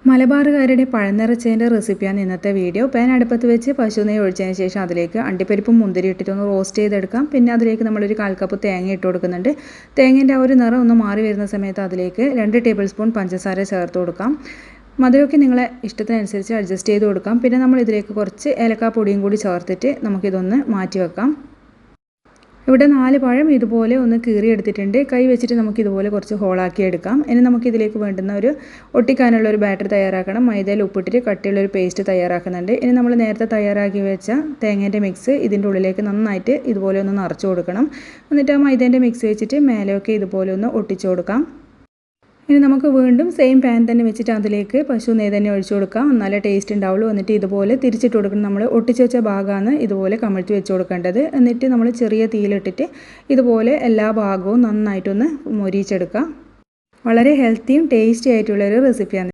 മലബാറുകാരുടെ പഴനിറച്ചതിൻ്റെ റെസിപ്പിയാണ് ഇന്നത്തെ video. Pan അടുപ്പത്ത് വെച്ച് പശു നെയ്യ് ഒഴിച്ചതിന് ശേഷം അതിലേക്ക് അണ്ടിപ്പരിപ്പും മുന്തിരി ഇട്ടിട്ടൊന്ന് റോസ്റ്റ് ചെയ്തെടുക്കാം. പിന്നെ അതിലേക്ക് നമ്മളൊരു 1/4 കപ്പ് തേങ്ങ ഇട്ട് കൊടുക്കുന്നുണ്ട്. തേങ്ങേൻ്റെ ആ ഒരു നിറം ഒന്ന് മാറി വരുന്ന സമയത്ത് അതിലേക്ക് 2 ടേബിൾ സ്പൂൺ പഞ്ചസാര ചേർത്ത് കൊടുക്കാം. മധുരമൊക്കെ നിങ്ങളെ ഇഷ്ടത്തിനനുസരിച്ച് അഡ്ജസ്റ്റ് ചെയ്ത് കൊടുക്കാം. പിന്നെ നമ്മൾ ഇതിലേക്ക് കുറച്ച് ഏലക്കാപ്പൊടിയും കൂടി ചേർത്തിട്ട് നമുക്കിതൊന്ന് മാറ്റി വെക്കാം. ഇവിടെ 4 പഴം ഇതുപോലെ ഒന്ന് കീറിയെടുത്തിട്ടുണ്ട്. കൈ വെച്ചിട്ട് നമുക്കിതുപോലെ കുറച്ച് ഹോളാക്കി എടുക്കാം. ഇനി നമുക്കിതിലേക്ക് വേണ്ടുന്ന ഒരു ഒട്ടിക്കാനുള്ള ഒരു ബാറ്റർ തയ്യാറാക്കണം. മൈദയിൽ ഉപ്പിട്ടിട്ട് കട്ടിയുള്ളൊരു പേസ്റ്റ് തയ്യാറാക്കുന്നുണ്ട്. ഇനി നമ്മൾ നേരത്തെ തയ്യാറാക്കി വെച്ച തേങ്ങേൻ്റെ മിക്സ് ഇതിൻ്റെ ഉള്ളിലേക്ക് നന്നായിട്ട് ഇതുപോലെ ഒന്ന് നിറച്ച് കൊടുക്കണം. എന്നിട്ട് ആ മൈദേൻ്റെ മിക്സ് വെച്ചിട്ട് മേലെയൊക്കെ ഇതുപോലെ ഒന്ന് ഒട്ടിച്ചു കൊടുക്കാം. ഇനി നമുക്ക് വീണ്ടും സെയിം പാൻ തന്നെ വെച്ചിട്ട് അതിലേക്ക് പശു നെയ്യ് തന്നെ ഒഴിച്ചു കൊടുക്കാം. നല്ല ടേസ്റ്റ് ഉണ്ടാവുള്ളൂ. എന്നിട്ട് ഇതുപോലെ തിരിച്ചിട്ട് കൊടുക്കണം. നമ്മൾ ഒട്ടിച്ച് വെച്ച ഭാഗമാണ് ഇതുപോലെ കമിഴ്ത്തി വെച്ച് കൊടുക്കേണ്ടത്. എന്നിട്ട് നമ്മൾ ചെറിയ തീയിലിട്ടിട്ട് ഇതുപോലെ എല്ലാ ഭാഗവും നന്നായിട്ടൊന്ന് മൊരിയിച്ചെടുക്കാം. വളരെ ഹെൽത്തിയും ടേസ്റ്റി ആയിട്ടുള്ളൊരു റെസിപ്പിയാണ്.